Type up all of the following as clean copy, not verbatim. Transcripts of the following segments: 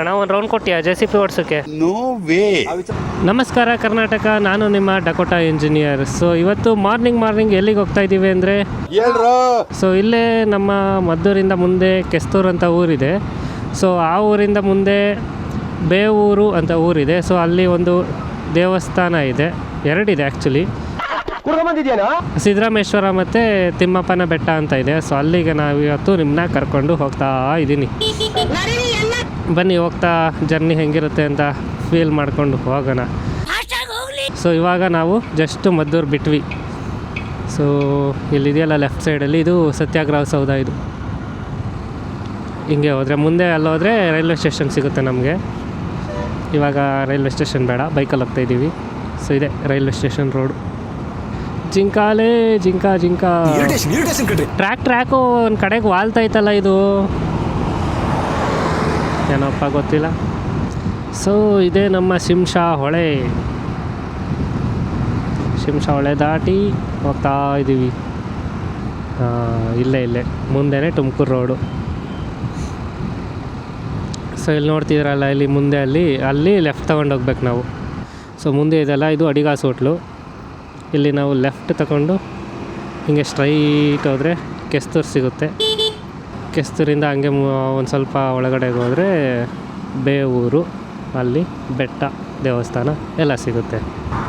ಅಣ್ಣ ಒಂದು ರೌಂಡ್ ಕೊಟ್ಟಿಯಾ JCB ಓಡಿಸೋಕ್ಕೆ? No way. ನಮಸ್ಕಾರ ಕರ್ನಾಟಕ, ನಾನು ನಿಮ್ಮ ಡಕೋಟಾ ಇಂಜಿನಿಯರ್. ಸೊ ಇವತ್ತು ಮಾರ್ನಿಂಗ್ ಎಲ್ಲಿಗೆ ಹೋಗ್ತಾ ಇದ್ದೀವಿ ಅಂದರೆ, ಸೊ ಇಲ್ಲೇ ನಮ್ಮ ಮದ್ದೂರಿಂದ ಮುಂದೆ ಕೆಸ್ತೂರು ಅಂತ ಊರಿದೆ. ಸೊ ಆ ಊರಿಂದ ಮುಂದೆ ಬೇವೂರು ಅಂತ ಊರಿದೆ. ಸೊ ಅಲ್ಲಿ ಒಂದು ದೇವಸ್ಥಾನ ಇದೆ, ಎರಡಿದೆ ಆ್ಯಕ್ಚುಲಿ. ಸಿದ್ದರಾಮೇಶ್ವರ ಮತ್ತು ತಿಮ್ಮಪ್ಪನ ಬೆಟ್ಟ ಅಂತ ಇದೆ. ಸೊ ಅಲ್ಲಿಗೆ ನಾವು ಇವತ್ತು ನಿಮ್ಮನ್ನ ಕರ್ಕೊಂಡು ಹೋಗ್ತಾ ಇದ್ದೀನಿ. ಬನ್ನಿ ಹೋಗ್ತಾ ಜರ್ನಿ ಹೆಂಗಿರುತ್ತೆ ಅಂತ ಫೀಲ್ ಮಾಡ್ಕೊಂಡು ಹೋಗೋಣ. ಸೊ ಇವಾಗ ನಾವು ಜಸ್ಟ್ ಮದ್ದೂರು ಬಿಟ್ವಿ. ಸೊ ಇಲ್ಲಿದೆಯಲ್ಲ ಲೆಫ್ಟ್ ಸೈಡಲ್ಲಿ, ಇದು ಸತ್ಯಾಗ್ರಹ ಸೌಧ. ಇದು ಹಿಂಗೆ ಹೋದರೆ ಮುಂದೆ ಅಲ್ಲೋದ್ರೆ ರೈಲ್ವೆ ಸ್ಟೇಷನ್ ಸಿಗುತ್ತೆ ನಮಗೆ. ಇವಾಗ ರೈಲ್ವೆ ಸ್ಟೇಷನ್ ಬೇಡ, ಬೈಕಲ್ಲಿ ಹೋಗ್ತಾಯಿದ್ದೀವಿ. ಸೊ ಇದೆ ರೈಲ್ವೆ ಸ್ಟೇಷನ್ ರೋಡು. ಜಿಂಕಾಲೇ ಜಿಂಕಾ ಟ್ರ್ಯಾಕು ಒಂದು ಕಡೆಗೆ ವಾಲ್ತೈತಲ್ಲ, ಇದು ಏನಪ್ಪ ಗೊತ್ತಿಲ್ಲ. ಸೊ ಇದೇ ನಮ್ಮ ಶಿಂಷಾ ಹೊಳೆ ದಾಟಿ ಹೋಗ್ತಾ ಇದ್ದೀವಿ. ಇಲ್ಲೇ ಮುಂದೆನೇ ತುಮಕೂರು ರೋಡು. ಸೊ ಇಲ್ಲಿ ನೋಡ್ತಿದ್ರಲ್ಲ, ಇಲ್ಲಿ ಮುಂದೆ ಅಲ್ಲಿ ಲೆಫ್ಟ್ ತೊಗೊಂಡೋಗ್ಬೇಕು ನಾವು. ಸೊ ಮುಂದೆ ಇದೆಲ್ಲ ಇದು ಅಡಿಗಾಸ್ ಹೋಟ್ಲು. ಇಲ್ಲಿ ನಾವು ಲೆಫ್ಟ್ ತಗೊಂಡು ಹಿಂಗೆ ಸ್ಟ್ರೈಟ್ ಹೋದರೆ ಕೆಸ್ತೂರು ಸಿಗುತ್ತೆ. ಕೆಸ್ತೂರಿಂದ ಹಂಗೆ ಒಂದು ಸ್ವಲ್ಪ ಒಳಗಡೆಗೆ ಹೋದರೆ ಬೇವೂರು, ಅಲ್ಲಿ ಬೆಟ್ಟ, ದೇವಸ್ಥಾನ ಎಲ್ಲ ಸಿಗುತ್ತೆ.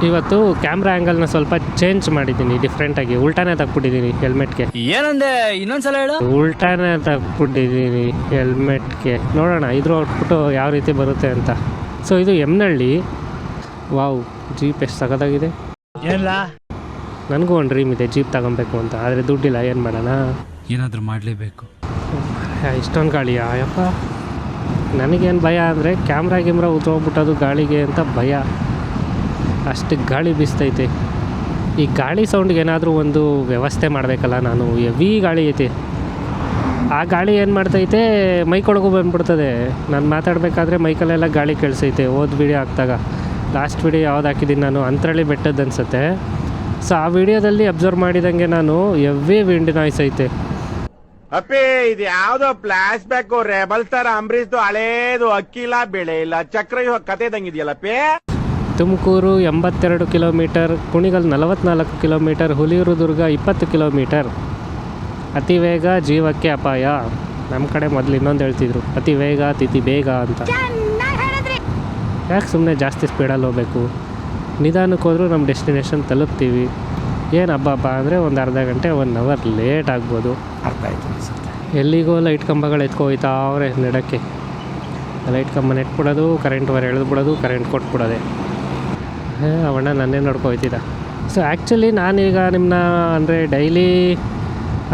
ಇವತ್ತು ಕ್ಯಾಮ್ರಾ ಆ್ಯಂಗಲ್ನ ಸ್ವಲ್ಪ ಚೇಂಜ್ ಮಾಡಿದ್ದೀನಿ, ಡಿಫ್ರೆಂಟಾಗಿ ಉಲ್ಟಾನೇ ತಗ್ಬಿಟ್ಟಿದ್ದೀನಿ ಹೆಲ್ಮೆಟ್ಗೆ. ಏನಂದೆ ಇನ್ನೊಂದ್ಸಲ ಹೇಳು. ಉಲ್ಟಾನೇ ತಗ್ಬಿಟ್ಟಿದ್ದೀನಿ ಹೆಲ್ಮೆಟ್ಗೆ. ನೋಡೋಣ ಇದ್ರ ಔಟ್ಪುಟ್ಟು ಯಾವ ರೀತಿ ಬರುತ್ತೆ ಅಂತ. ಸೊ ಇದು ಯಮ್ನಹಳ್ಳಿ. ವಾವ್, ಜೀಪ್ ಎಷ್ಟು ಸಖತ್ತಾಗಿದೆ. ಏನಿಲ್ಲ, ನನಗೂ ಒಂದು ಡ್ರೀಮ್ ಇದೆ ಜೀಪ್ ತಗೊಬೇಕು ಅಂತ, ಆದರೆ ದುಡ್ಡಿಲ್ಲ. ಏನು ಮಾಡೋಣ, ಏನಾದರೂ ಮಾಡಲೇಬೇಕು. ಇಷ್ಟೊಂದು ಗಾಳಿಯಾ ಅಯ್ಯಪ್ಪ. ನನಗೇನು ಭಯ ಅಂದರೆ ಕ್ಯಾಮ್ರಾ ಉದ್ರೋಗ್ಬಿಟ್ಟೋದು ಗಾಳಿಗೆ ಅಂತ ಭಯ. ಅಷ್ಟು ಗಾಳಿ ಬೀಸ್ತೈತೆ. ಈ ಗಾಳಿ ಸೌಂಡ್ಗೆ ಏನಾದರೂ ಒಂದು ವ್ಯವಸ್ಥೆ ಮಾಡಬೇಕಲ್ಲ. ನಾನು ಹೆವಿ ಗಾಳಿ ಐತೆ. ಆ ಗಾಳಿ ಏನು ಮಾಡ್ತೈತೆ, ಮೈಕೊಳಗೂ ಬಂದ್ಬಿಡ್ತದೆ. ನಾನು ಮಾತಾಡಬೇಕಾದ್ರೆ ಮೈಕಲ್ಲೆಲ್ಲ ಗಾಳಿ ಕೇಳಿಸೈತೆ. ವಿಡಿಯೋ ಹಾಕಿದಾಗ, ಲಾಸ್ಟ್ ವಿಡಿಯೋ ಯಾವ್ದು ಹಾಕಿದ್ದೀನಿ ನಾನು, ಅಂತರಳ್ಳಿ ಬೆಟ್ಟದ್ದು ಅನಿಸುತ್ತೆ. ಸೊ ಆ ವಿಡಿಯೋದಲ್ಲಿ ಅಬ್ಸರ್ವ್ ಮಾಡಿದಂಗೆ ನಾನು ಹೆವಿ ವಿಂಡ್ ನಾಯ್ಸ್ ಐತೆ. ಅಪ್ಪಿ ಇದು ಯಾವ್ದೋ ಫ್ಲಾಶ್ ಬ್ಯಾಕ್ ರೆಬಲ್ ತರ ಅಂಬರೀಶ್ದು ಹಳೇದು, ಅಕ್ಕಿಲ್ಲ ಬೆಳೆ ಇಲ್ಲ ಚಕ್ರ ಕತೆ ಇದಂಗಿದೆಯಲ್ಲಪ್ಪಿ. ತುಮಕೂರು 82 ಕಿಲೋಮೀಟರ್, ಕುಣಿಗಲ್ 44 ಕಿಲೋಮೀಟರ್, ಹುಲಿಯೂರು ದುರ್ಗ 20 ಕಿಲೋಮೀಟರ್. ಅತಿ ವೇಗ ಜೀವಕ್ಕೆ ಅಪಾಯ. ನಮ್ಮ ಕಡೆ ಮೊದಲು ಇನ್ನೊಂದು ಹೇಳ್ತಿದ್ರು, ಅತಿ ವೇಗ ತಿಥಿ ಬೇಗ ಅಂತ. ಯಾಕೆ ಸುಮ್ಮನೆ ಜಾಸ್ತಿ ಸ್ಪೀಡಲ್ಲಿ ಹೋಗ್ಬೇಕು, ನಿಧಾನಕ್ಕೆ ಹೋದರೂ ನಮ್ಮ ಡೆಸ್ಟಿನೇಷನ್ ತಲುಪ್ತೀವಿ. ಏನು ಹಬ್ಬ ಅಂದರೆ ಒಂದು ಅರ್ಧ ಗಂಟೆ 1 ಅವರ್ ಲೇಟ್ ಆಗ್ಬೋದು. ಅರ್ಥ ಆಯ್ತು ಅನಿಸುತ್ತೆ. ಎಲ್ಲಿಗೋ ಲೈಟ್ ಕಂಬಗಳು ಎತ್ಕೋಯ್ತಾ ಅವರೇ ನೆಡಕ್ಕೆ. ಲೈಟ್ ಕಂಬ ನೆಟ್ಬಿಡೋದು, ಕರೆಂಟ್ ವೈರ್ ಎಳೆದ್ಬಿಡೋದು, ಕರೆಂಟ್ ಕೊಟ್ಬಿಡೋದೆ. ಅವಣ್ಣ ನನ್ನೇ ನೋಡ್ಕೊಯ್ತಿದ್ದ. ಸೊ ಆ್ಯಕ್ಚುಲಿ ನಾನೀಗ ನಿಮ್ಮನ್ನ ಅಂದರೆ ಡೈಲಿ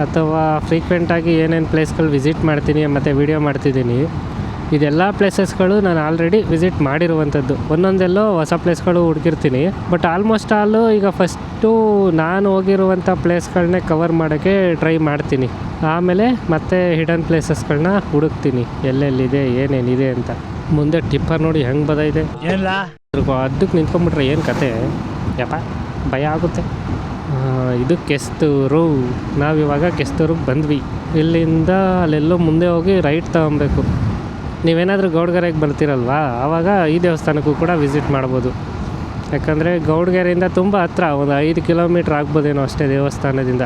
ಅಥವಾ ಫ್ರೀಕ್ವೆಂಟಾಗಿ ಏನೇನು ಪ್ಲೇಸ್ಗಳು ವಿಸಿಟ್ ಮಾಡ್ತೀನಿ ಮತ್ತು ವೀಡಿಯೋ ಮಾಡ್ತಿದ್ದೀನಿ, ಇದೆಲ್ಲ ಪ್ಲೇಸಸ್ಗಳು ನಾನು ಆಲ್ರೆಡಿ ವಿಸಿಟ್ ಮಾಡಿರುವಂಥದ್ದು. ಒಂದೊಂದೆಲ್ಲೋ ಹೊಸ ಪ್ಲೇಸ್ಗಳು ಹುಡುಕಿರ್ತೀನಿ. ಬಟ್ ಆಲ್ಮೋಸ್ಟ್ ಆಲು ಈಗ ಫಸ್ಟು ನಾನು ಹೋಗಿರುವಂಥ ಪ್ಲೇಸ್ಗಳನ್ನೇ ಕವರ್ ಮಾಡೋಕ್ಕೆ ಟ್ರೈ ಮಾಡ್ತೀನಿ. ಆಮೇಲೆ ಮತ್ತೆ ಹಿಡನ್ ಪ್ಲೇಸಸ್ಗಳನ್ನ ಹುಡುಕ್ತೀನಿ, ಎಲ್ಲೆಲ್ಲಿದೆ ಏನೇನಿದೆ ಅಂತ. ಮುಂದೆ ಟಿಪ್ಪರ್ ನೋಡಿ ಹೆಂಗೆ ಬದೈದೆ. ಏನಿಲ್ಲ, ಅದಕ್ಕೆ ನಿಂತ್ಕೊಂಡ್ಬಿಟ್ರೆ ಏನು ಕತೆ ಯಪ್ಪ, ಭಯ ಆಗುತ್ತೆ. ಇದು ಕೆಸ್ತೂರು. ನಾವಿವಾಗ ಕೆಸ್ತೂರಿಗೆ ಬಂದ್ವಿ. ಇಲ್ಲಿಂದ ಅಲ್ಲೆಲ್ಲೋ ಮುಂದೆ ಹೋಗಿ ರೈಟ್ ತಗೊಬೇಕು. ನೀವೇನಾದರೂ ಗೌಡ್ಗೆರೆಗೆ ಬರ್ತೀರಲ್ವಾ, ಆವಾಗ ಈ ದೇವಸ್ಥಾನಕ್ಕೂ ಕೂಡ ವಿಸಿಟ್ ಮಾಡ್ಬೋದು. ಯಾಕಂದರೆ ಗೌಡ್ಗೆರೆಯಿಂದ ತುಂಬ ಹತ್ರ, ಒಂದು 5 ಕಿಲೋಮೀಟ್ರ್ ಆಗ್ಬೋದೇನೋ ಅಷ್ಟೇ ದೇವಸ್ಥಾನದಿಂದ.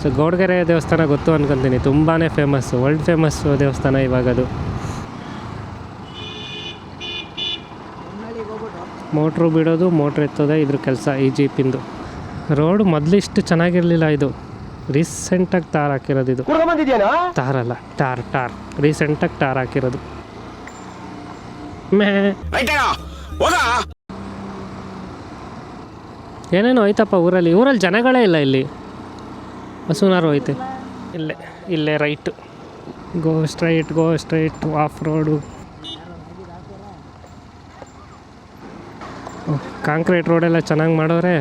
ಸೊ ಗೌಡ್ಗೆರೆ ದೇವಸ್ಥಾನ ಗೊತ್ತು ಅನ್ಕೊತೀನಿ, ತುಂಬಾ ಫೇಮಸ್ಸು, ವರ್ಲ್ಡ್ ಫೇಮಸ್ ದೇವಸ್ಥಾನ ಇವಾಗದು. ಮೋಟ್ರು ಬಿಡೋದು, ಮೋಟ್ರ್ ಎತ್ತೋದೆ ಇದ್ರ ಕೆಲಸ ಈ ಜೀಪಿಂದು. ರೋಡ್ ಮೊದಲು ಇಷ್ಟು ಚೆನ್ನಾಗಿರಲಿಲ್ಲ. ಇದು ರೀಸೆಂಟಾಗಿ ಟಾರ್ ಹಾಕಿರೋದು. ಇದು ತಾರಲ್ಲ, ಟಾರ್ ರೀಸೆಂಟಾಗಿ ಟಾರ್ ಹಾಕಿರೋದು. ಏನೇನೋ ಹೋಯ್ತಪ್ಪ ಊರಲ್ಲಿ ಜನಗಳೇ ಇಲ್ಲ. ಇಲ್ಲಿ ಹಸುನಾರು ಹೋಯ್ತೆ. ಇಲ್ಲೇ right, go straight of road. Concrete ರೋಡೆಲ್ಲ ಚೆನ್ನಾಗಿ ಮಾಡೋರೆ.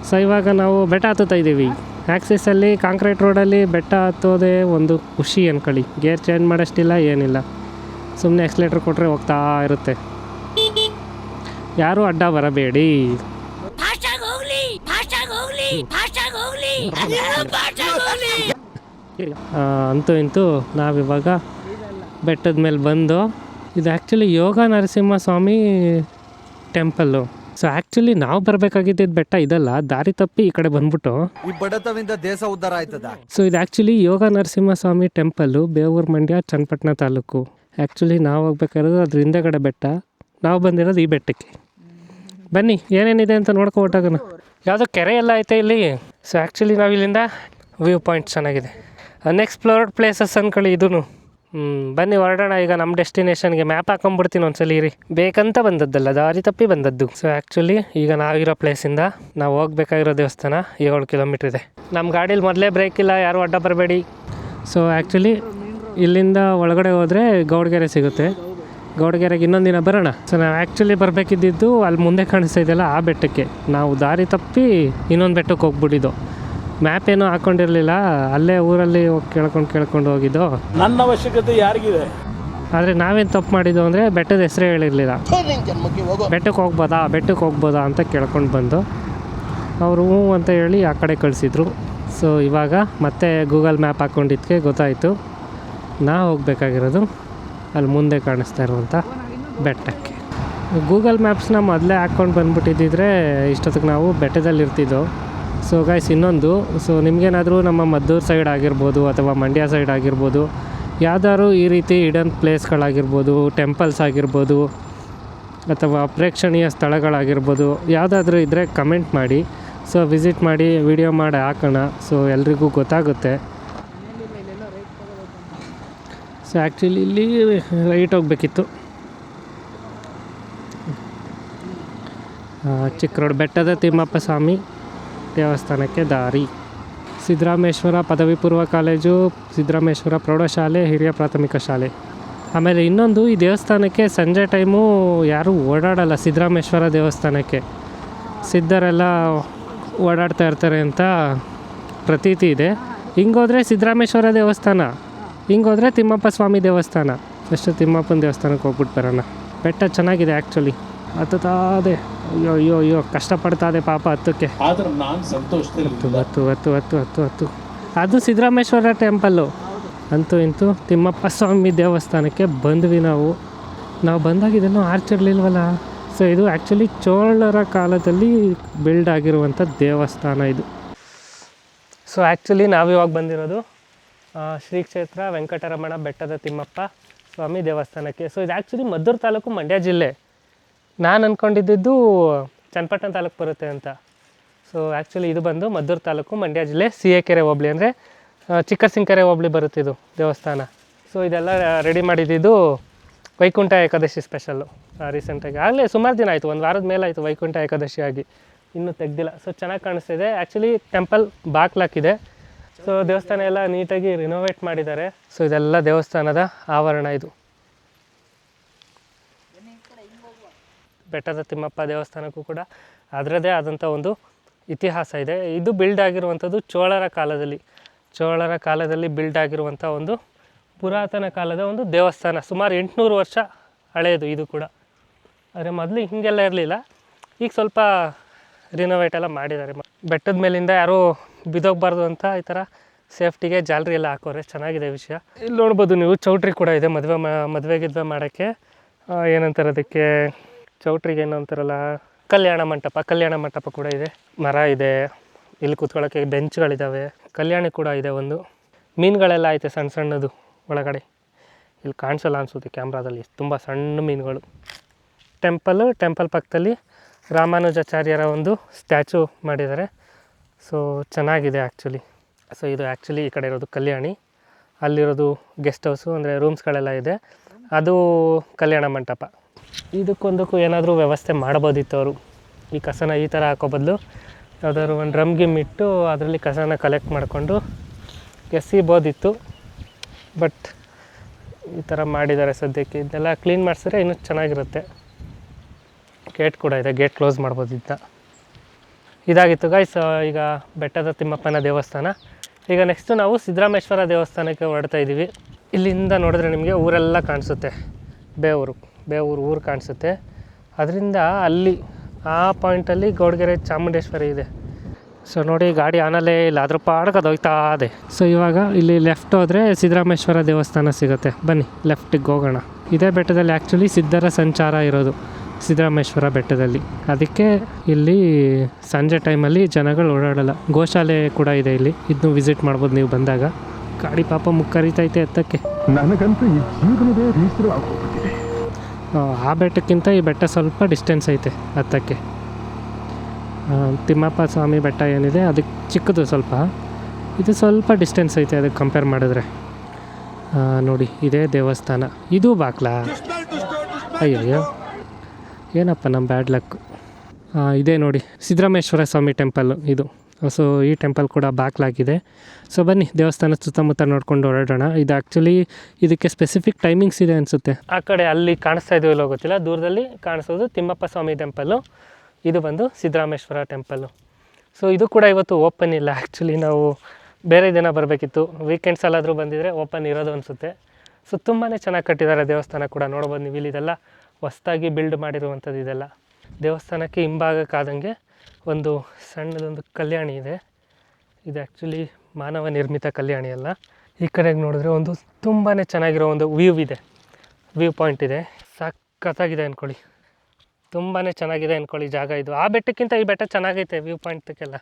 ಸೊ ಇವಾಗ ನಾವು ಬೆಟ್ಟ ಹತ್ತುತ್ತಾ ಇದ್ದೀವಿ. ಆ್ಯಕ್ಸಿಸಲ್ಲಿ ಕಾಂಕ್ರೀಟ್ ರೋಡಲ್ಲಿ ಬೆಟ್ಟ ಹತ್ತೋದೇ ಒಂದು ಖುಷಿ ಅನ್ಕೊಳ್ಳಿ. ಗೇರ್ ಚೇಂಜ್ ಮಾಡೋಷ್ಟಿಲ್ಲ, ಏನಿಲ್ಲ. ಸುಮ್ಮನೆ ಎಕ್ಸ್ಲೇಟ್ರ್ ಕೊಟ್ಟರೆ ಹೋಗ್ತಾ ಇರುತ್ತೆ. ಯಾರೂ ಅಡ್ಡ ಬರಬೇಡಿ. ಅಂತೂ ಇಂತೂ ನಾವಿವಾಗ ಬೆಟ್ಟದ ಮೇಲೆ ಬಂದು ಇದು ಆ್ಯಕ್ಚುಲಿ ಯೋಗ ನರಸಿಂಹ ಸ್ವಾಮಿ ಟೆಂಪಲ್ಲು. ಸೊ ಆ್ಯಕ್ಚುಲಿ ನಾವು ಬರಬೇಕಾಗಿದ್ದ ಬೆಟ್ಟ ಇದಲ್ಲ, ದಾರಿ ತಪ್ಪಿ ಈ ಕಡೆ ಬಂದ್ಬಿಟ್ಟು. ಈ ಬಡತವಿಂದ ದೇಶ ಉದ್ಧಾರ ಆಯ್ತದ. ಸೊ ಇದು ಆ್ಯಕ್ಚುಲಿ ಯೋಗ ನರಸಿಂಹ ಸ್ವಾಮಿ ಟೆಂಪಲ್ಲು, ಬೇವೂರು ಮಂಡ್ಯ ಚನ್ನಪಟ್ಟಣ ತಾಲೂಕು. ಆ್ಯಕ್ಚುಲಿ ನಾವು ಹೋಗ್ಬೇಕಾಗಿರೋದು ಅದ್ರ ಹಿಂದೆಗಡೆ ಬೆಟ್ಟ, ನಾವು ಬಂದಿರೋದು ಈ ಬೆಟ್ಟಕ್ಕೆ. ಬನ್ನಿ ಏನೇನಿದೆ ಅಂತ ನೋಡ್ಕೊ ಹೊಟ್ಟಾಗನ. ಯಾವುದೋ ಕೆರೆ ಎಲ್ಲ ಐತೆ ಇಲ್ಲಿ. ಸೊ ಆ್ಯಕ್ಚುಲಿ ನಾವು ಇಲ್ಲಿಂದ ವ್ಯೂ ಪಾಯಿಂಟ್ ಚೆನ್ನಾಗಿದೆ, ಅನ್ಎಕ್ಸ್ಪ್ಲೋರ್ಡ್ ಪ್ಲೇಸಸ್ ಅಂದ್ಕೊಳ್ಳಿ ಇದೂ. ಬನ್ನಿ ಹೊರಡೋಣ ಈಗ ನಮ್ಮ ಡೆಸ್ಟಿನೇಷನ್ಗೆ. ಮ್ಯಾಪ್ ಹಾಕೊಂಡ್ಬಿಡ್ತೀನಿ ಒಂದ್ಸಲ ಇರಿ, ಬೇಕಂತ ಬಂದದ್ದಲ್ಲ, ದಾರಿ ತಪ್ಪಿ ಬಂದದ್ದು. ಸೊ ಆ್ಯಕ್ಚುಲಿ ಈಗ ನಾವಿರೋ ಪ್ಲೇಸಿಂದ ನಾವು ಹೋಗ್ಬೇಕಾಗಿರೋ ದೇವಸ್ಥಾನ 7 ಕಿಲೋಮೀಟ್ರ್ ಇದೆ. ನಮ್ಮ ಗಾಡೀಲಿ ಮೊದಲೇ ಬ್ರೇಕ್ ಇಲ್ಲ, ಯಾರು ಅಡ್ಡ ಬರಬೇಡಿ. ಸೊ ಆ್ಯಕ್ಚುಲಿ ಇಲ್ಲಿಂದ ಒಳಗಡೆ ಹೋದರೆ ಗೌಡಗೆರೆ ಸಿಗುತ್ತೆ. ಗೌಡಗೆರೆಗೆ ಇನ್ನೊಂದು ದಿನ ಬರೋಣ. ಸೊ ನಾವು ಆ್ಯಕ್ಚುಲಿ ಬರಬೇಕಿದ್ದು ಅಲ್ಲಿ ಮುಂದೆ ಕಾಣಿಸ್ತಾ ಇದೆಯಲ್ಲ ಆ ಬೆಟ್ಟಕ್ಕೆ. ನಾವು ದಾರಿ ತಪ್ಪಿ ಇನ್ನೊಂದು ಬೆಟ್ಟಕ್ಕೆ ಹೋಗ್ಬಿಟ್ಟಿದ್ದು. ಮ್ಯಾಪ್ ಏನೂ ಹಾಕ್ಕೊಂಡಿರಲಿಲ್ಲ, ಅಲ್ಲೇ ಊರಲ್ಲಿ ಹೋಗಿ ಕೇಳ್ಕೊಂಡು ಹೋಗಿದ್ದು. ನನ್ನ ಅವಶ್ಯಕತೆ ಯಾರಿಗಿದೆ? ಆದರೆ ನಾವೇನು ತಪ್ಪು ಮಾಡಿದ್ದು ಅಂದರೆ ಬೆಟ್ಟದ ಹೆಸರೇ ಹೇಳಿರಲಿಲ್ಲ. ಬೆಟ್ಟಕ್ಕೆ ಹೋಗ್ಬೋದಾ ಅಂತ ಕೇಳ್ಕೊಂಡು ಬಂದು ಅವರು ಹ್ಞೂ ಅಂತ ಹೇಳಿ ಆ ಕಡೆ ಕಳಿಸಿದ್ರು. ಸೊ ಇವಾಗ ಮತ್ತೆ ಗೂಗಲ್ ಮ್ಯಾಪ್ ಹಾಕ್ಕೊಂಡಿದ್ದಕ್ಕೆ ಗೊತ್ತಾಯಿತು ನಾವು ಹೋಗಬೇಕಾಗಿರೋದು ಅಲ್ಲಿ ಮುಂದೆ ಕಾಣಿಸ್ತಾ ಇರುವಂಥ ಬೆಟ್ಟಕ್ಕೆ. ಗೂಗಲ್ ಮ್ಯಾಪ್ಸ್ನ ಮೊದಲೇ ಹಾಕ್ಕೊಂಡು ಬಂದುಬಿಟ್ಟಿದ್ದಿದ್ರೆ ಇಷ್ಟೊತ್ತಿಗೆ ನಾವು ಬೆಟ್ಟದಲ್ಲಿ ಇರ್ತಿದ್ದೋ. ಸೊ ಗೈಸ್ ಇನ್ನೊಂದು, ಸೊ ನಿಮಗೇನಾದರೂ ನಮ್ಮ ಮದ್ದೂರು ಸೈಡ್ ಆಗಿರ್ಬೋದು ಅಥವಾ ಮಂಡ್ಯ ಸೈಡ್ ಆಗಿರ್ಬೋದು, ಯಾವ್ದಾದ್ರು ಈ ರೀತಿ ಹಿಡನ್ ಪ್ಲೇಸ್ಗಳಾಗಿರ್ಬೋದು, ಟೆಂಪಲ್ಸ್ ಆಗಿರ್ಬೋದು ಅಥವಾ ಪ್ರೇಕ್ಷಣೀಯ ಸ್ಥಳಗಳಾಗಿರ್ಬೋದು, ಯಾವುದಾದ್ರೂ ಇದ್ದರೆ ಕಮೆಂಟ್ ಮಾಡಿ. ಸೊ ವಿಸಿಟ್ ಮಾಡಿ ವಿಡಿಯೋ ಮಾಡಿ ಹಾಕೋಣ, ಸೊ ಎಲ್ರಿಗೂ ಗೊತ್ತಾಗುತ್ತೆ. ಸೊ ಆ್ಯಕ್ಚುಲಿ ಇಲ್ಲಿ ರೈಟ್ ಹೋಗಬೇಕಿತ್ತು. ಚಿಕ್ಕ ರೋಡ್, ಬೆಟ್ಟದ ತಿಮ್ಮಪ್ಪ ಸ್ವಾಮಿ ದೇವಸ್ಥಾನಕ್ಕೆ ದಾರಿ. ಸಿದ್ದರಾಮೇಶ್ವರ ಪದವಿ ಪೂರ್ವ ಕಾಲೇಜು, ಸಿದ್ದರಾಮೇಶ್ವರ ಪ್ರೌಢಶಾಲೆ, ಹಿರಿಯ ಪ್ರಾಥಮಿಕ ಶಾಲೆ. ಆಮೇಲೆ ಇನ್ನೊಂದು, ಈ ದೇವಸ್ಥಾನಕ್ಕೆ ಸಂಜೆ ಟೈಮು ಯಾರೂ ಓಡಾಡಲ್ಲ. ಸಿದ್ದರಾಮೇಶ್ವರ ದೇವಸ್ಥಾನಕ್ಕೆ ಸಿದ್ಧರೆಲ್ಲ ಓಡಾಡ್ತಾ ಇರ್ತಾರೆ ಅಂತ ಪ್ರತೀತಿ ಇದೆ. ಹಿಂಗೋದ್ರೆ ಸಿದ್ದರಾಮೇಶ್ವರ ದೇವಸ್ಥಾನ, ಹಿಂಗೋದ್ರೆ ತಿಮ್ಮಪ್ಪ ಸ್ವಾಮಿ ದೇವಸ್ಥಾನ. ಫಸ್ಟು ತಿಮ್ಮಪ್ಪನ ದೇವಸ್ಥಾನಕ್ಕೆ ಹೋಗ್ಬಿಟ್ಟು ಬರೋಣ. ಬೆಟ್ಟ ಚೆನ್ನಾಗಿದೆ ಆ್ಯಕ್ಚುಲಿ, ಹತ್ತುತ್ತಾದೆ. ಅಯ್ಯೋ ಕಷ್ಟಪಡ್ತಾದೆ ಪಾಪ ಹತ್ತಕ್ಕೆ. ಆದ್ರೆ ನಾನು ಸಂತೋಷದಲ್ಲಿ ಹತ್ತು ಅದು ಸಿದ್ದರಾಮೇಶ್ವರ ಟೆಂಪಲ್ಲು. ಅಂತೂ ಇಂತೂ ತಿಮ್ಮಪ್ಪ ಸ್ವಾಮಿ ದೇವಸ್ಥಾನಕ್ಕೆ ಬಂದ್ವಿ ನಾವು ಬಂದಾಗಿದ್ದೇನೋ ಆರ್ಚಿರ್ಲಿಲ್ವಲ್ಲ. ಸೊ ಇದು ಆ್ಯಕ್ಚುಲಿ ಚೋಳರ ಕಾಲದಲ್ಲಿ ಬಿಲ್ಡ್ ಆಗಿರುವಂಥ ದೇವಸ್ಥಾನ ಇದು. ಸೊ ಆ್ಯಕ್ಚುಲಿ ನಾವಿವಾಗ ಬಂದಿರೋದು ಶ್ರೀ ಕ್ಷೇತ್ರ ವೆಂಕಟರಮಣ ಬೆಟ್ಟದ ತಿಮ್ಮಪ್ಪ ಸ್ವಾಮಿ ದೇವಸ್ಥಾನಕ್ಕೆ. ಸೊ ಇದು ಆ್ಯಕ್ಚುಲಿ ಮದ್ದೂರು ತಾಲೂಕು, ಮಂಡ್ಯ ಜಿಲ್ಲೆ. ನಾನು ಅಂದ್ಕೊಂಡಿದ್ದು ಚನ್ನಪಟ್ಟಣ ತಾಲೂಕು ಬರುತ್ತೆ ಅಂತ. ಸೊ ಆ್ಯಕ್ಚುಲಿ ಇದು ಬಂದು ಮದ್ದೂರು ತಾಲೂಕು, ಮಂಡ್ಯ ಜಿಲ್ಲೆ, ಸಿಎಕೆರೆ ಹೋಬಳಿ ಅಂದರೆ ಚಿಕ್ಕಸಿಂಕೆರೆ ಹೋಬಳಿ ಬರುತ್ತಿದ್ದು ದೇವಸ್ಥಾನ. ಸೊ ಇದೆಲ್ಲ ರೆಡಿ ಮಾಡಿದ್ದು ವೈಕುಂಠ ಏಕಾದಶಿ ಸ್ಪೆಷಲ್ಲು. ರೀಸೆಂಟಾಗಿ ಆಗಲೇ ಸುಮಾರು ದಿನ ಆಯಿತು, ಒಂದು ವಾರದ ಮೇಲೆ ಆಯಿತು ವೈಕುಂಠ ಏಕಾದಶಿ ಆಗಿ, ಇನ್ನೂ ತೆಗ್ದಿಲ್ಲ. ಸೊ ಚೆನ್ನಾಗಿ ಕಾಣಿಸ್ತಿದೆ. Actually temple ಬಾಕ್ಲಾಕಿದೆ. ಸೊ ದೇವಸ್ಥಾನ ಎಲ್ಲ ನೀಟಾಗಿ ರಿನೋವೇಟ್ ಮಾಡಿದ್ದಾರೆ. ಸೊ ಇದೆಲ್ಲ ದೇವಸ್ಥಾನದ ಆವರಣ. ಇದು ಬೆಟ್ಟದ ತಿಮ್ಮಪ್ಪ ದೇವಸ್ಥಾನಕ್ಕೂ ಕೂಡ ಅದರದ್ದೇ ಆದಂಥ ಒಂದು ಇತಿಹಾಸ ಇದೆ. ಇದು ಬಿಲ್ಡ್ ಆಗಿರುವಂಥದ್ದು ಚೋಳರ ಕಾಲದಲ್ಲಿ ಬಿಲ್ಡ್ ಆಗಿರುವಂಥ ಒಂದು ಪುರಾತನ ಕಾಲದ ಒಂದು ದೇವಸ್ಥಾನ. ಸುಮಾರು 800 ವರ್ಷ ಹಳೆಯದು ಇದು ಕೂಡ. ಆದರೆ ಮೊದಲು ಹೀಗೆಲ್ಲ ಇರಲಿಲ್ಲ, ಈಗ ಸ್ವಲ್ಪ ರಿನೋವೇಟ್ ಎಲ್ಲ ಮಾಡಿದ್ದಾರೆ. ಬೆಟ್ಟದ ಮೇಲಿಂದ ಯಾರೂ ಬಿದ್ದೋಗಬಾರ್ದು ಅಂತ ಈ ಥರ ಸೇಫ್ಟಿಗೆ ಜಾಲರಿ ಎಲ್ಲ ಹಾಕೋರೆ. ಚೆನ್ನಾಗಿದೆ ವಿಷಯ. ಇಲ್ಲಿ ನೋಡ್ಬೋದು ನೀವು, ಚೌಟ್ರಿ ಕೂಡ ಇದೆ ಮದುವೆ ಮಾಡೋಕ್ಕೆ. ಏನಂತಾರೆ ಅದಕ್ಕೆ, ಚೌಟ್ರಿಗೆ ಏನು ಅಂತಾರಲ್ಲ, ಕಲ್ಯಾಣ ಮಂಟಪ ಕೂಡ ಇದೆ. ಮರ ಇದೆ, ಇಲ್ಲಿ ಕೂತ್ಕೊಳ್ಳೋಕ್ಕೆ ಬೆಂಚ್ಗಳಿದ್ದಾವೆ. ಕಲ್ಯಾಣಿ ಕೂಡ ಇದೆ ಒಂದು. ಮೀನುಗಳೆಲ್ಲ ಐತೆ ಸಣ್ಣ ಸಣ್ಣದು ಒಳಗಡೆ. ಇಲ್ಲಿ ಕಾಣಿಸಲ್ಲ ಅನಿಸುತ್ತೆ ಕ್ಯಾಮ್ರಾದಲ್ಲಿ, ತುಂಬ ಸಣ್ಣ ಮೀನುಗಳು. ಟೆಂಪಲ್ ಪಕ್ಕದಲ್ಲಿ ರಾಮಾನುಜಾಚಾರ್ಯರ ಒಂದು ಸ್ಟ್ಯಾಚು ಮಾಡಿದ್ದಾರೆ. ಸೊ ಚೆನ್ನಾಗಿದೆ ಆ್ಯಕ್ಚುಲಿ. ಸೊ ಇದು ಆ್ಯಕ್ಚುಲಿ ಈ ಕಡೆ ಇರೋದು ಕಲ್ಯಾಣಿ, ಅಲ್ಲಿರೋದು ಗೆಸ್ಟ್ ಹೌಸು ಅಂದರೆ ರೂಮ್ಸ್ಗಳೆಲ್ಲ ಇದೆ, ಅದು ಕಲ್ಯಾಣ ಮಂಟಪ. ಇದಕ್ಕೊಂದಕ್ಕೂ ಏನಾದರೂ ವ್ಯವಸ್ಥೆ ಮಾಡ್ಬೋದಿತ್ತು ಅವರು. ಈ ಕಸನ ಈ ಥರ ಹಾಕೋ ಬದಲು ಯಾವುದಾದ್ರು ಒಂದು ಡ್ರಮ್ ಗಿಮ್ ಇಟ್ಟು ಅದರಲ್ಲಿ ಕಸನ ಕಲೆಕ್ಟ್ ಮಾಡಿಕೊಂಡು ಎಸಿಬೋದಿತ್ತು. ಬಟ್ ಈ ಥರ ಮಾಡಿದ್ದಾರೆ ಸದ್ಯಕ್ಕೆ. ಇದನ್ನೆಲ್ಲ ಕ್ಲೀನ್ ಮಾಡಿಸಿದ್ರೆ ಇನ್ನೂ ಚೆನ್ನಾಗಿರುತ್ತೆ. ಗೇಟ್ ಕೂಡ ಇದೆ, ಗೇಟ್ ಕ್ಲೋಸ್ ಮಾಡ್ಬೋದಿದ್ದ. ಇದಾಗಿತ್ತು ಗೈಸ್ ಈಗ ಬೆಟ್ಟದ ತಿಮ್ಮಪ್ಪನ ದೇವಸ್ಥಾನ. ಈಗ ನೆಕ್ಸ್ಟು ನಾವು ಸಿದ್ದರಾಮೇಶ್ವರ ದೇವಸ್ಥಾನಕ್ಕೆ ಹೊರಡ್ತಾ ಇದ್ದೀವಿ. ಇಲ್ಲಿಂದ ನೋಡಿದ್ರೆ ನಿಮಗೆ ಊರೆಲ್ಲ ಕಾಣಿಸುತ್ತೆ, ಬೇವೂರು ಊರು ಕಾಣಿಸುತ್ತೆ. ಅದರಿಂದ ಅಲ್ಲಿ ಆ ಪಾಯಿಂಟಲ್ಲಿ ಗೌಡಗೆರೆ ಚಾಮುಂಡೇಶ್ವರಿ ಇದೆ. ಸೊ ನೋಡಿ, ಗಾಡಿ ಆನಲ್ಲೇ ಇಲ್ಲ, ಅದ್ರ ಪಾಡ್ಗೆ ಅದು ಹೋಗ್ತಾ ಇದೆ. ಸೊ ಇವಾಗ ಇಲ್ಲಿ ಲೆಫ್ಟ್ ಹೋದರೆ ಸಿದ್ದರಾಮೇಶ್ವರ ದೇವಸ್ಥಾನ ಸಿಗುತ್ತೆ. ಬನ್ನಿ ಲೆಫ್ಟಿಗೆ ಹೋಗೋಣ. ಇದೇ ಬೆಟ್ಟದಲ್ಲಿ ಆ್ಯಕ್ಚುಲಿ ಸಿದ್ಧರ ಸಂಚಾರ ಇರೋದು, ಸಿದ್ದರಾಮೇಶ್ವರ ಬೆಟ್ಟದಲ್ಲಿ. ಅದಕ್ಕೆ ಇಲ್ಲಿ ಸಂಜೆ ಟೈಮಲ್ಲಿ ಜನಗಳು ಓಡಾಡಲ್ಲ. ಗೋಶಾಲೆ ಕೂಡ ಇದೆ ಇಲ್ಲಿ, ಇದನ್ನು ವಿಸಿಟ್ ಮಾಡ್ಬೋದು ನೀವು ಬಂದಾಗ. ಗಾಡಿ ಪಾಪ ಮುಕ್ಕರಿತೈತೆ ಎತ್ತಕ್ಕೆ. ನನಗಂತೂ ಈ ಜೀವನವೇ ಬೇಸರ ಆಗೋಗ್ಬಿಟ್ಟಿದೆ. ಆ ಬೆಟ್ಟಕ್ಕಿಂತ ಈ ಬೆಟ್ಟ ಸ್ವಲ್ಪ ಡಿಸ್ಟೆನ್ಸ್ ಐತೆ ಹತ್ತಕ್ಕೆ. ತಿಮ್ಮಪ್ಪ ಸ್ವಾಮಿ ಬೆಟ್ಟ ಏನಿದೆ ಅದಕ್ಕೆ ಚಿಕ್ಕದು ಸ್ವಲ್ಪ, ಇದು ಸ್ವಲ್ಪ ಡಿಸ್ಟೆನ್ಸ್ ಐತೆ ಅದಕ್ಕೆ ಕಂಪೇರ್ ಮಾಡಿದ್ರೆ. ನೋಡಿ ಇದೇ ದೇವಸ್ಥಾನ, ಇದು ಬಾಕ್ಲಾ? ಅಯ್ಯಯ್ಯೋ ಏನಪ್ಪ ನಮ್ಮ ಬ್ಯಾಡ್ ಲಕ್. ಇದೇ ನೋಡಿ ಸಿದ್ದರಾಮೇಶ್ವರ ಸ್ವಾಮಿ ಟೆಂಪಲ್ಲು ಇದು. ಸೊ ಈ ಟೆಂಪಲ್ ಕೂಡ ಬಾಕ್ಲಾಗಿದೆ. ಸೊ ಬನ್ನಿ ದೇವಸ್ಥಾನದ ಸುತ್ತಮುತ್ತ ನೋಡ್ಕೊಂಡು ಹೊರಡೋಣ. ಇದು ಆ್ಯಕ್ಚುಲಿ ಇದಕ್ಕೆ ಸ್ಪೆಸಿಫಿಕ್ ಟೈಮಿಂಗ್ಸ್ ಇದೆ ಅನಿಸುತ್ತೆ. ಆ ಕಡೆ ಅಲ್ಲಿ ಕಾಣಿಸ್ತಾ ಇದೆಯೋ ಇಲ್ಲೋ ಗೊತ್ತಿಲ್ಲ, ದೂರದಲ್ಲಿ ಕಾಣಿಸೋದು ತಿಮ್ಮಪ್ಪ ಸ್ವಾಮಿ ಟೆಂಪಲ್ಲು, ಇದು ಬಂದು ಸಿದ್ದರಾಮೇಶ್ವರ ಟೆಂಪಲ್ಲು. ಸೊ ಇದು ಕೂಡ ಇವತ್ತು ಓಪನ್ ಇಲ್ಲ. ಆ್ಯಕ್ಚುಲಿ ನಾವು ಬೇರೆ ದಿನ ಬರಬೇಕಿತ್ತು, ವೀಕೆಂಡ್ಸಲ್ಲಾದರೂ ಬಂದಿದ್ದರೆ ಓಪನ್ ಇರೋದು ಅನಿಸುತ್ತೆ. ಸೊ ತುಂಬಾ ಚೆನ್ನಾಗಿ ಕಟ್ಟಿದ್ದಾರೆ ದೇವಸ್ಥಾನ ಕೂಡ, ನೋಡ್ಬೋದು ನೀವು. ಇಲ್ಲಿ ಇದೆಲ್ಲ ಹೊಸ್ದಾಗಿ ಬಿಲ್ಡ್ ಮಾಡಿರುವಂಥದ್ದು. ಇದೆಲ್ಲ ದೇವಸ್ಥಾನಕ್ಕೆ ಹಿಂಭಾಗಕ್ಕಾದಂಗೆ ಒಂದು ಸಣ್ಣದೊಂದು ಕಲ್ಯಾಣಿ ಇದೆ. ಇದು ಆ್ಯಕ್ಚುಲಿ ಮಾನವ ನಿರ್ಮಿತ ಕಲ್ಯಾಣಿ ಅಲ್ಲ. ಈ ಕಡೆಗೆ ನೋಡಿದ್ರೆ ಒಂದು ತುಂಬಾ ಚೆನ್ನಾಗಿರೋ ಒಂದು ವ್ಯೂ ಇದೆ, ವ್ಯೂ ಪಾಯಿಂಟ್ ಇದೆ. ಸಖತ್ತಾಗಿದೆ ಅಂದ್ಕೊಳ್ಳಿ, ತುಂಬಾ ಚೆನ್ನಾಗಿದೆ ಅಂದ್ಕೊಳ್ಳಿ ಜಾಗ ಇದು. ಆ ಬೆಟ್ಟಕ್ಕಿಂತ ಈ ಬೆಟ್ಟ ಚೆನ್ನಾಗೈತೆ ವ್ಯೂ ಪಾಯಿಂಟ್ಗೆಲ್ಲ.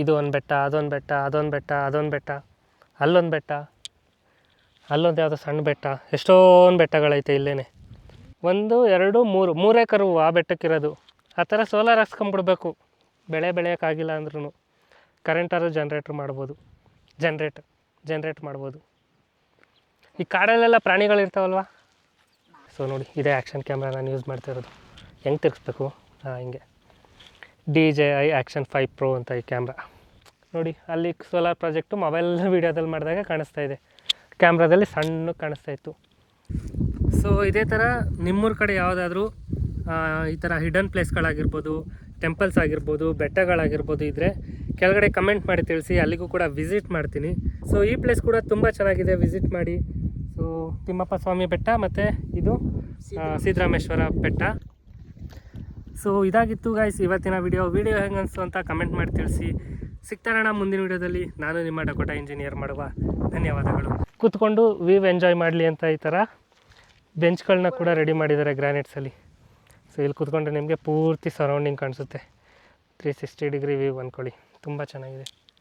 ಇದು ಒಂದು ಬೆಟ್ಟ, ಅದೊಂದು ಬೆಟ್ಟ, ಅದೊಂದು ಬೆಟ್ಟ, ಅದೊಂದು ಬೆಟ್ಟ, ಅಲ್ಲೊಂದು ಬೆಟ್ಟ, ಅಲ್ಲೊಂದು ಯಾವುದೋ ಸಣ್ಣ ಬೆಟ್ಟ, ಎಷ್ಟೊಂದು ಬೆಟ್ಟಗಳೈತೆ ಇಲ್ಲೇ. 1 2 3 3 ಕರುವು ಆ ಬೆಟ್ಟಕ್ಕಿರೋದು. ಆ ಥರ ಸೋಲಾರ್ ಹಾಕ್ಸ್ಕೊಂಬಿಡ್ಬೇಕು, ಬೆಳೆ ಬೆಳೆಯೋಕ್ಕಾಗಿಲ್ಲ ಅಂದ್ರೂ ಕರೆಂಟಾದ್ರೂ ಜನ್ರೇಟ್ ಮಾಡ್ಬೋದು. ಈ ಕಾಡಲ್ಲೆಲ್ಲ ಪ್ರಾಣಿಗಳಿರ್ತಾವಲ್ವ. ಸೊ ನೋಡಿ ಇದೇ ಆ್ಯಕ್ಷನ್ ಕ್ಯಾಮ್ರಾ ನಾನು ಯೂಸ್ ಮಾಡ್ತಾ ಇರೋದು. ಹೆಂಗೆ ತಿರ್ಗಿಸ್ಬೇಕು? ಹಿಂಗೆ DJI Action 5 Pro ಅಂತ ಈ ಕ್ಯಾಮ್ರಾ. ನೋಡಿ ಅಲ್ಲಿ ಸೋಲಾರ್ ಪ್ರಾಜೆಕ್ಟು ಮೊಬೈಲ್ ವೀಡಿಯೋದಲ್ಲಿ ಮಾಡಿದಾಗ ಕಾಣಿಸ್ತಾ ಇದೆ, ಕ್ಯಾಮ್ರಾದಲ್ಲಿ ಸಣ್ಣ ಕಾಣಿಸ್ತಾ ಇತ್ತು. ಸೊ ಇದೇ ಥರ ನಿಮ್ಮೂರ ಕಡೆ ಯಾವುದಾದ್ರೂ ಈ ಥರ ಹಿಡನ್ ಪ್ಲೇಸ್ಗಳಾಗಿರ್ಬೋದು, ಟೆಂಪಲ್ಸ್ ಆಗಿರ್ಬೋದು, ಬೆಟ್ಟಗಳಾಗಿರ್ಬೋದು ಇದ್ದರೆ ಕೆಳಗಡೆ ಕಮೆಂಟ್ ಮಾಡಿ ತಿಳಿಸಿ, ಅಲ್ಲಿಗೂ ಕೂಡ ವಿಸಿಟ್ ಮಾಡ್ತೀನಿ. ಸೊ ಈ ಪ್ಲೇಸ್ ಕೂಡ ತುಂಬ ಚೆನ್ನಾಗಿದೆ, ವಿಸಿಟ್ ಮಾಡಿ. ಸೊ ತಿಮ್ಮಪ್ಪ ಸ್ವಾಮಿ ಬೆಟ್ಟ ಮತ್ತು ಇದು ಸಿದ್ದರಾಮೇಶ್ವರ ಬೆಟ್ಟ. ಸೊ ಇದಾಗಿತ್ತು ಗೈಸ್ ಇವತ್ತಿನ ವಿಡಿಯೋ ಹೆಂಗೆ ಅನಿಸ್ತು ಅಂತ ಕಮೆಂಟ್ ಮಾಡಿ ತಿಳಿಸಿ. ಸಿಗ್ತಾರಣ ಮುಂದಿನ ವಿಡಿಯೋದಲ್ಲಿ. ನಾನು ನಿಮ್ಮ ಡಕೋಟಾ ಇಂಜಿನಿಯರ್ ಮಾಡುವ. ಧನ್ಯವಾದಗಳು. ಕೂತ್ಕೊಂಡು ವ್ಯೂ ಎಂಜಾಯ್ ಮಾಡಲಿ ಅಂತ ಈ ಥರ ಬೆಂಚ್ಗಳನ್ನ ಕೂಡ ರೆಡಿ ಮಾಡಿದ್ದಾರೆ ಗ್ರಾನೈಟ್ಸಲ್ಲಿ. ಸೊ ಇಲ್ಲಿ ಕೂತ್ಕೊಂಡ್ರೆ ನಿಮಗೆ ಪೂರ್ತಿ ಸರೌಂಡಿಂಗ್ ಕಾಣಿಸುತ್ತೆ, 360 ಡಿಗ್ರಿ ವ್ಯೂ ಅಂದ್ಕೊಳ್ಳಿ, ತುಂಬ ಚೆನ್ನಾಗಿದೆ.